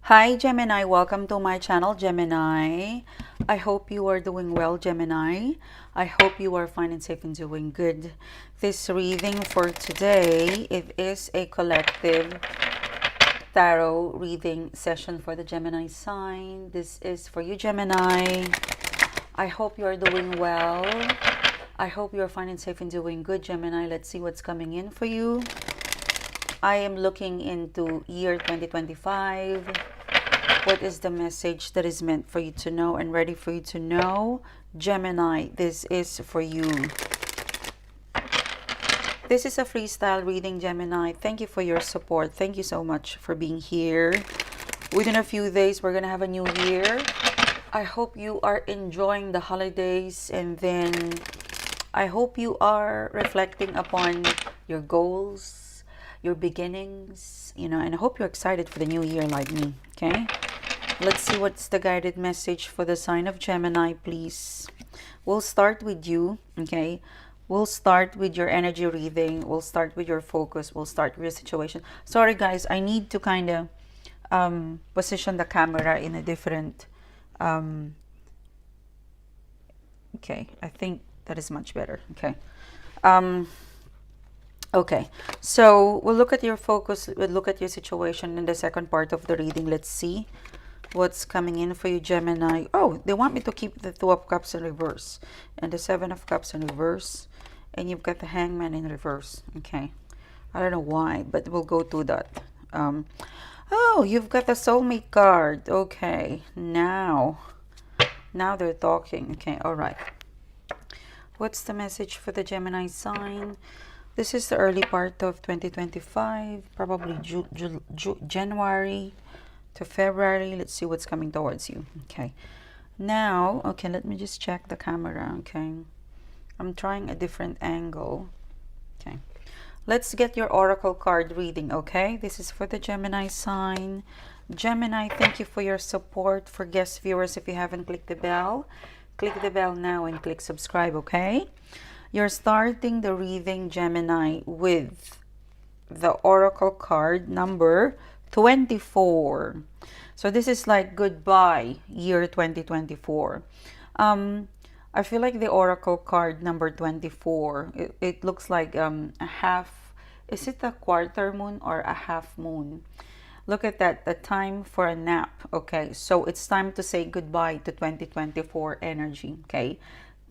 Hi Gemini, welcome to my channel Gemini. I hope you are doing well, Gemini. I hope you are fine and safe and doing good. This reading for today, it is a collective tarot reading session for the Gemini sign. This is for you, Gemini. I hope you are doing well. I hope you are fine and safe and doing good, Gemini. Let's see what's coming in for you. I am looking into year 2025. What is the message that is meant for you to know and ready for you to know? Gemini, this is for you. This is a freestyle reading, Gemini. Thank you for your support. Thank you so much for being here. Within a few days, we're going to have a new year. I hope you are enjoying the holidays, and then I hope you are reflecting upon your goals, your beginnings, and I hope you're excited for the new year like me, okay? Let's see what's the guided message for the sign of Gemini, please. We'll start with you, okay? We'll start with your energy reading. We'll start with your focus. We'll start with your situation. Sorry, guys. I need to kind of position the camera in a different... okay, I think that is much better. Okay. Okay, so we'll look at your focus. We'll look at your situation in the second part of the reading. Let's see what's coming in for you, Gemini. Oh, they want me to keep the Two of Cups in reverse and the Seven of Cups in reverse, and you've got the Hangman in reverse. Okay, I don't know why, but we'll go to that. Oh, you've got the Soulmate card. Okay, now they're talking. Okay, all right. What's the message for the Gemini sign? This is the early part of 2025, probably January to February. Let's see what's coming towards you. Okay, now, okay, let me just check the camera. Okay, I'm trying a different angle. Okay, let's get your oracle card reading. Okay, this is for the Gemini sign. Gemini, thank you for your support. For guest viewers, if you haven't clicked the bell, click the bell now and click subscribe. Okay, you're starting the reading, Gemini, with the oracle card number 24. So this is like goodbye year 2024. I feel like the oracle card number 24, it looks like a half. Is it a quarter moon or a half moon? Look at that, the time for a nap. Okay, so it's time to say goodbye to 2024 energy. Okay,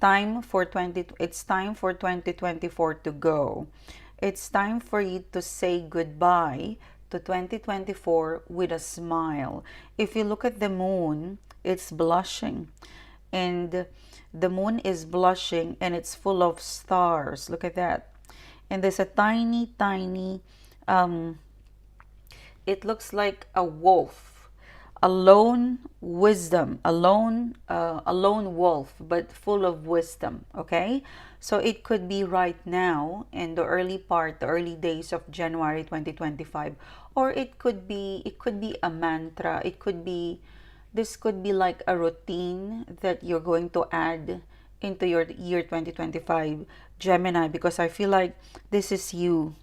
it's time for 2024 to go. It's time for you to say goodbye to 2024 with a smile. If you look at the moon, it's blushing, and the moon is blushing and it's full of stars. Look at that. And there's a tiny it looks like a wolf, a lone wolf, but full of wisdom. Okay, so it could be right now in the early days of January 2025, or it could be a mantra. This could be like a routine that you're going to add into your year 2025, Gemini, because I feel like this is you.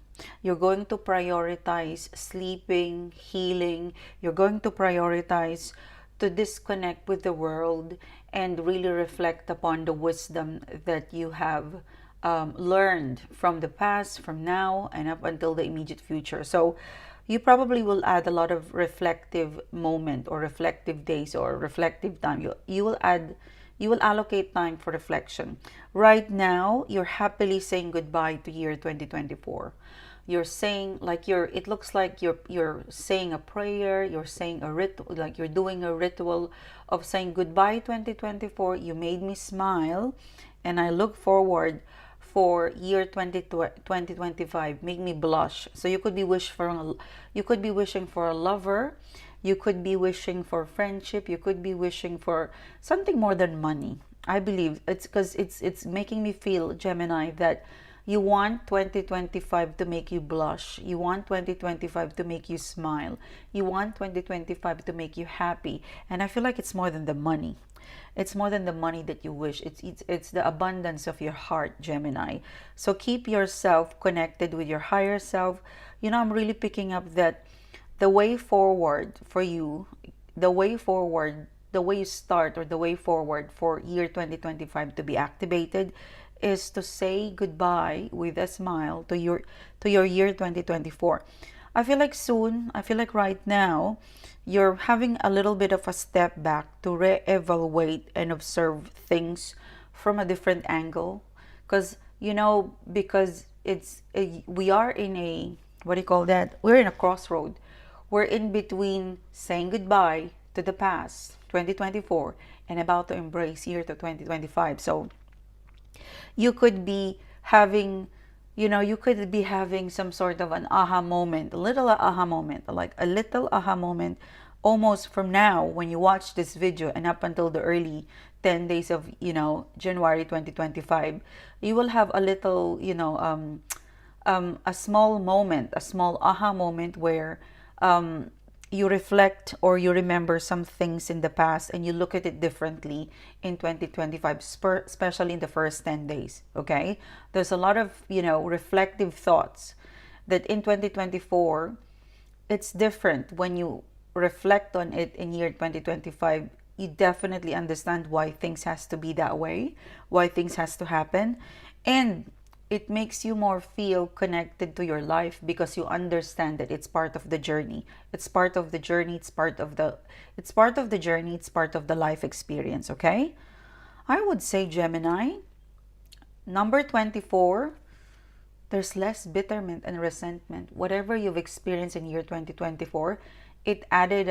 You're going to prioritize sleeping, healing. You're going to prioritize to disconnect with the world and really reflect upon the wisdom that you have learned from the past, from now, and up until the immediate future. So you probably will add a lot of reflective moment or reflective days or reflective time. You will allocate time for reflection. Right now, you're happily saying goodbye to year 2024. You're saying, like, it looks like you're saying a prayer, you're saying a ritual, like you're doing a ritual of saying goodbye 2024. You made me smile, and I look forward for year 2025. Make me blush. So you could be wishing for a lover, you could be wishing for friendship, you could be wishing for something more than money. I believe it's because it's making me feel, Gemini, that you want 2025 to make you blush. You want 2025 to make you smile. You want 2025 to make you happy. And I feel like it's more than the money. It's more than the money that you wish. It's the abundance of your heart, Gemini. So keep yourself connected with your higher self. I'm really picking up that the way forward for you the way forward, the way you start, or the way forward for year 2025 to be activated is to say goodbye with a smile to your year 2024. I feel like soon, I feel like right now, you're having a little bit of a step back to re-evaluate and observe things from a different angle. Because, because we are in a, what do you call that? We're in a crossroad. We're in between saying goodbye to the past, 2024, and about to embrace year to 2025. So you could be having you could be having some sort of an aha moment, a little aha moment, like a little aha moment, almost from now when you watch this video and up until the early 10 days of January 2025. You will have a little a small moment, a small aha moment where you reflect or you remember some things in the past and you look at it differently in 2025, especially in the first 10 days. Okay, there's a lot of reflective thoughts that in 2024 it's different. When you reflect on it in year 2025, you definitely understand why things has to be that way, why things has to happen, and it makes you more feel connected to your life because you understand that it's part of the journey. It's part of the journey. It's part of the journey. It's part of the life experience. Okay, I would say Gemini, number 24. There's less bitterment and resentment. Whatever you've experienced in year 2024, it added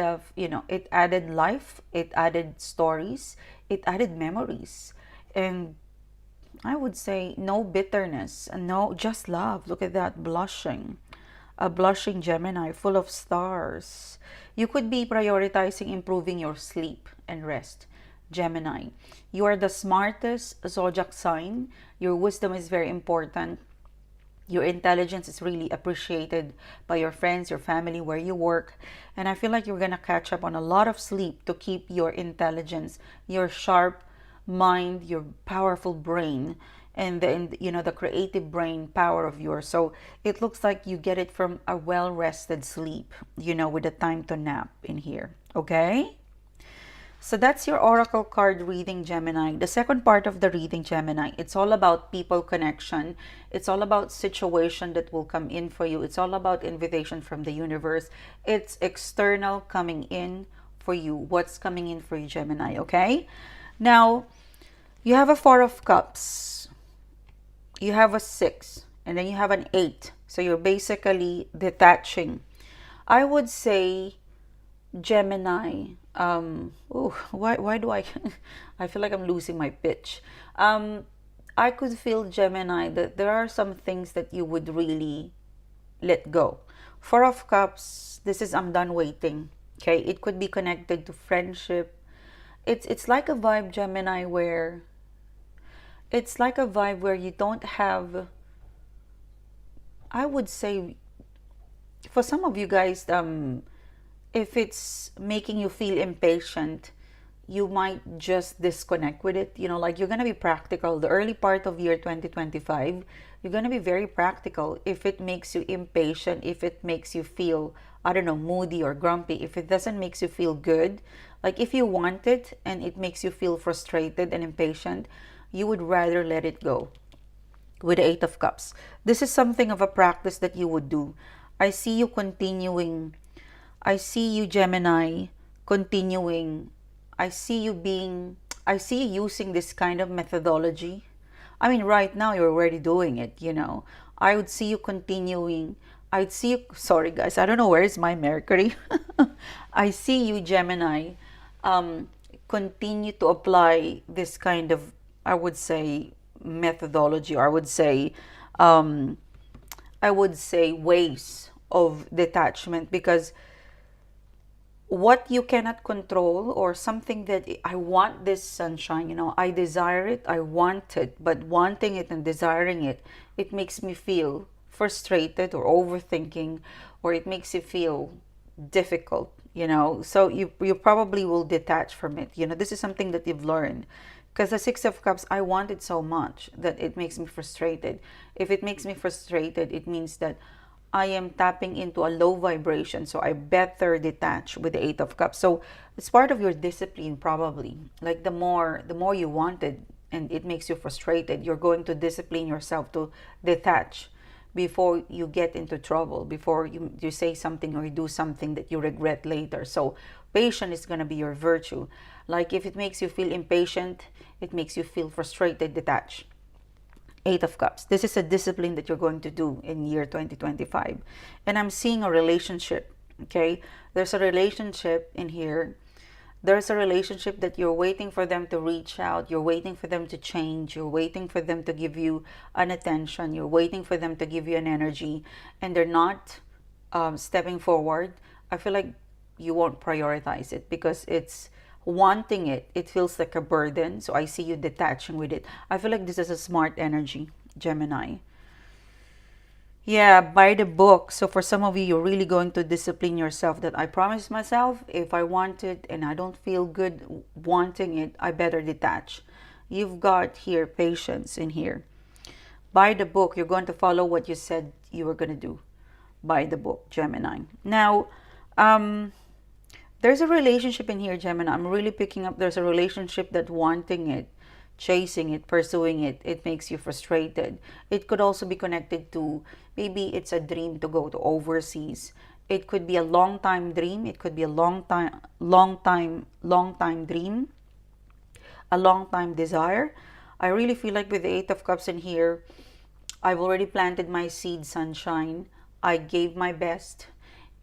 life, it added stories, it added memories, and I would say no bitterness and no, just love. Look at that, blushing. A blushing Gemini full of stars. You could be prioritizing improving your sleep and rest. Gemini, you are the smartest zodiac sign. Your wisdom is very important. Your intelligence is really appreciated by your friends, your family, where you work. And I feel like you're going to catch up on a lot of sleep to keep your intelligence, your sharp mind, your powerful brain, and the creative brain power of yours. So it looks like you get it from a well-rested sleep, with a time to nap in here. Okay? So that's your oracle card reading, Gemini. The second part of the reading, Gemini, it's all about people connection. It's all about situation that will come in for you. It's all about invitation from the universe. It's external coming in for you. What's coming in for you, Gemini, okay? Now, you have a 4 of Cups. You have a 6. And then you have an 8. So you're basically detaching. I would say, Gemini, why do I I feel like I'm losing my pitch. I could feel, Gemini, that there are some things that you would really let go. 4 of Cups, this is I'm done waiting. Okay, it could be connected to friendship. It's like a vibe, Gemini, where you don't have, I would say, for some of you guys, if it's making you feel impatient, you might just disconnect with it. Like you're going to be practical. The early part of year 2025, you're going to be very practical. If it makes you impatient, if it makes you feel, I don't know, moody or grumpy, if it doesn't make you feel good, like if you want it and it makes you feel frustrated and impatient, you would rather let it go. With the 8 of Cups, this is something of a practice that you would do. I see you continuing. I see you, Gemini, continuing. I see you using this kind of methodology. I mean, right now you're already doing it, I would see you continuing. I'd see you, sorry guys, I don't know where is my Mercury. I see you, Gemini, continue to apply this kind of, I would say, methodology, or I would say ways of detachment, because what you cannot control, or something that I want this sunshine, I desire it, I want it, but wanting it and desiring it, it makes me feel frustrated or overthinking, or it makes you feel difficult, so you probably will detach from it. This is something that you've learned, because the 6 of Cups, I want it so much that it makes me frustrated. If it makes me frustrated, it means that I am tapping into a low vibration, so I better detach with the Eight of Cups. So it's part of your discipline, probably. Like the more you want it, and it makes you frustrated, you're going to discipline yourself to detach before you get into trouble, before you say something or you do something that you regret later. So patience is going to be your virtue. Like if it makes you feel impatient, it makes you feel frustrated, detach. Eight of Cups. This is a discipline that you're going to do in year 2025. And I'm seeing a relationship, okay? There's a relationship in here. There's a relationship that you're waiting for them to reach out. You're waiting for them to change. You're waiting for them to give you an attention. You're waiting for them to give you an energy. And they're not stepping forward. I feel like you won't prioritize it because it's wanting it. It feels like a burden. So I see you detaching with it. I feel like this is a smart energy, Gemini. Yeah, by the book. So for some of you, you're really going to discipline yourself that I promised myself if I want it and I don't feel good wanting it, I better detach. You've got here patience in here. By the book, you're going to follow what you said you were going to do. By the book, Gemini. Now, um, there's a relationship in here, Gemini. I'm really picking up there's a relationship that wanting it, chasing it, pursuing it, it makes you frustrated. It could also be connected to maybe it's a dream to go to overseas. It could be a long time dream. It could be a long time dream, a long time desire. I really feel like with the Eight of Cups in here, I've already planted my seed, sunshine. I gave my best.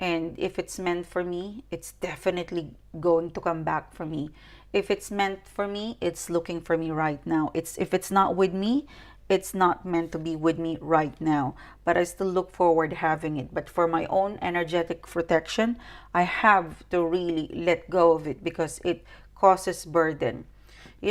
And if it's meant for me, it's definitely going to come back for me. If it's meant for me, it's looking for me right now. It's if it's not with me, it's not meant to be with me right now. But I still look forward having it. But for my own energetic protection, I have to really let go of it because it causes burden.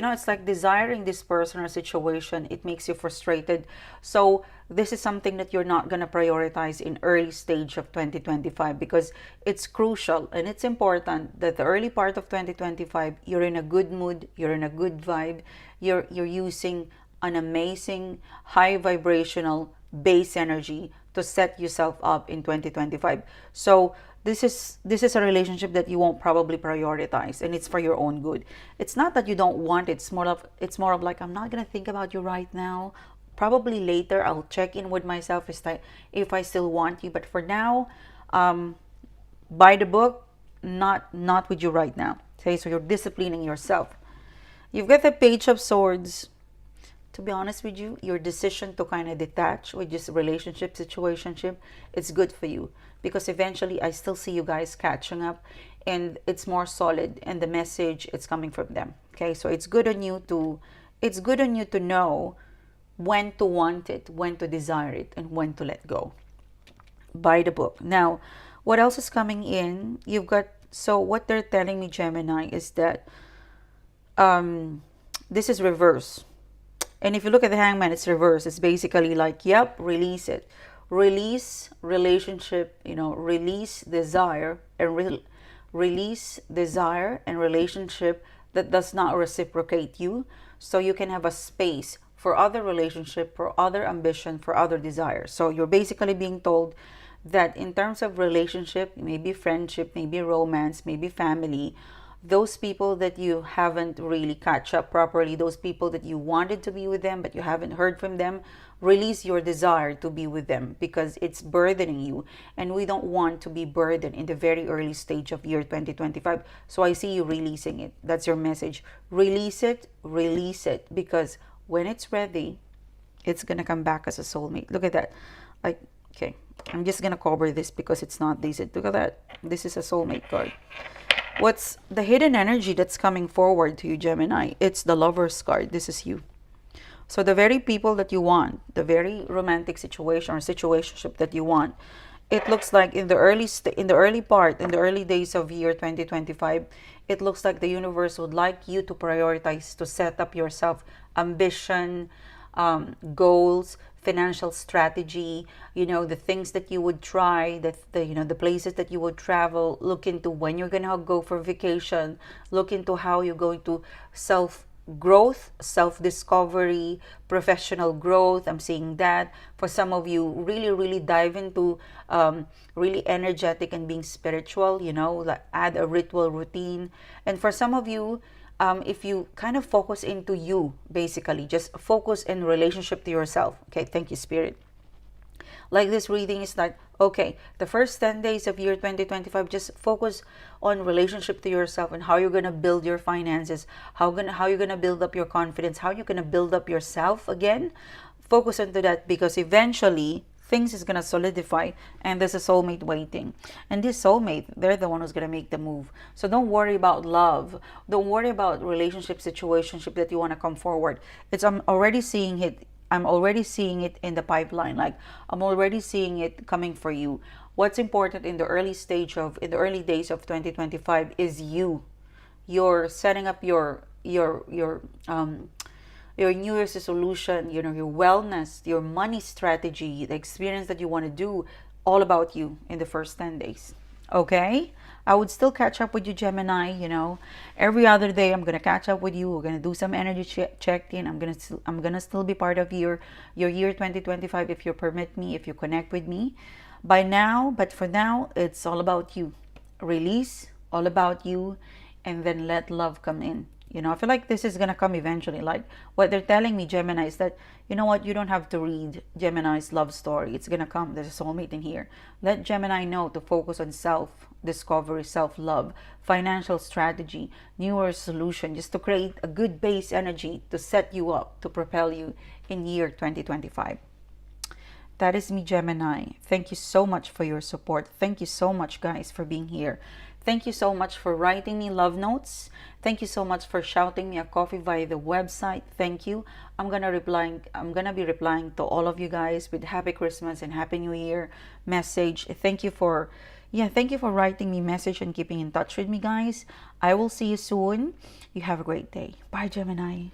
It's like desiring this person or situation, it makes you frustrated. So this is something that you're not going to prioritize in early stage of 2025 because it's crucial and it's important that the early part of 2025, you're in a good mood, you're in a good vibe, you're using an amazing high vibrational base energy to set yourself up in 2025. So this is a relationship that you won't probably prioritize and it's for your own good. It's not that you don't want it. It's more of like I'm not going to think about you right now. Probably later I'll check in with myself if I still want you, but for now, um by the book, not with you right now. Okay, so you're disciplining yourself. You've got the Page of Swords. To be honest with you, your decision to kind of detach with this relationship situationship, it's good for you because eventually I still see you guys catching up and it's more solid and the message it's coming from them. Okay, so it's good on you to know when to want it, when to desire it, and when to let go. By the book. Now, what else is coming in? So what they're telling me, Gemini, is that this is reverse. And if you look at the Hangman, it's reverse. It's basically like, yep, release it. Release relationship, release desire and release desire and relationship that does not reciprocate you. So you can have a space for other relationship, for other ambition, for other desires. So you're basically being told that in terms of relationship, maybe friendship, maybe romance, maybe family, those people that you haven't really catch up properly, those people that you wanted to be with them but you haven't heard from them, release your desire to be with them because it's burdening you. And we don't want to be burdened in the very early stage of year 2025. So I see you releasing it. That's your message. Release it because when it's ready, it's gonna come back as a soulmate. Look at that. Like, okay, I'm just gonna cover this because it's not decent. Look at that. This is a soulmate card. What's the hidden energy that's coming forward to you, Gemini? It's the Lover's card. This is you. So the very people that you want, the very romantic situation or situationship that you want, it looks like in the early days of year 2025, it looks like the universe would like you to prioritize, to set up yourself ambition, goals, financial strategy, the things that you would try, the places that you would travel, look into when you're going to go for vacation, look into how you're going to self growth, self-discovery, professional growth. I'm seeing that. For some of you, really, really dive into really energetic and being spiritual, you know, like add a ritual routine. And for some of you, if you kind of focus into you, basically, just focus in relationship to yourself. Okay, thank you, Spirit. Like this reading is like, okay, the first 10 days of year 2025, just focus on relationship to yourself and how you're going to build your finances, how you're going to build up your confidence, how you're going to build up yourself again. Focus into that, because eventually things is going to solidify, and there's a soulmate waiting. And this soulmate, they're the one who's going to make the move. So don't worry about love. Don't worry about relationship, situationship that you want to come forward. I'm already seeing it. I'm already seeing it in the pipeline. Like, I'm already seeing it coming for you. What's important in the in the early days of 2025 is you. You're setting up your New Year's resolution, you know, your wellness, your money strategy, the experience that you want to do, all about you in the first 10 days. Okay? I would still catch up with you, Gemini, you know. Every other day I'm going to catch up with you. We're going to do some energy check-in. I'm going to still be part of your year 2025 if you permit me, if you connect with me. But for now, it's all about you. Release, all about you, and then let love come in. You know, I feel like this is going to come eventually. Like, what they're telling me, Gemini, is that, you know what, you don't have to read Gemini's love story. It's going to come. There's a soulmate in here. Let Gemini know to focus on self-discovery, self-love, financial strategy, New Year's solution, just to create a good base energy to set you up, to propel you in year 2025. That is me, Gemini. Thank you so much for your support. Thank you so much, guys, for being here. Thank you so much for writing me love notes. Thank you so much for shouting me a coffee via the website. Thank you. I'm gonna be replying to all of you guys with Happy Christmas and Happy New Year message. Thank you for writing me message and keeping in touch with me, guys. I will see you soon. You have a great day. Bye, Gemini.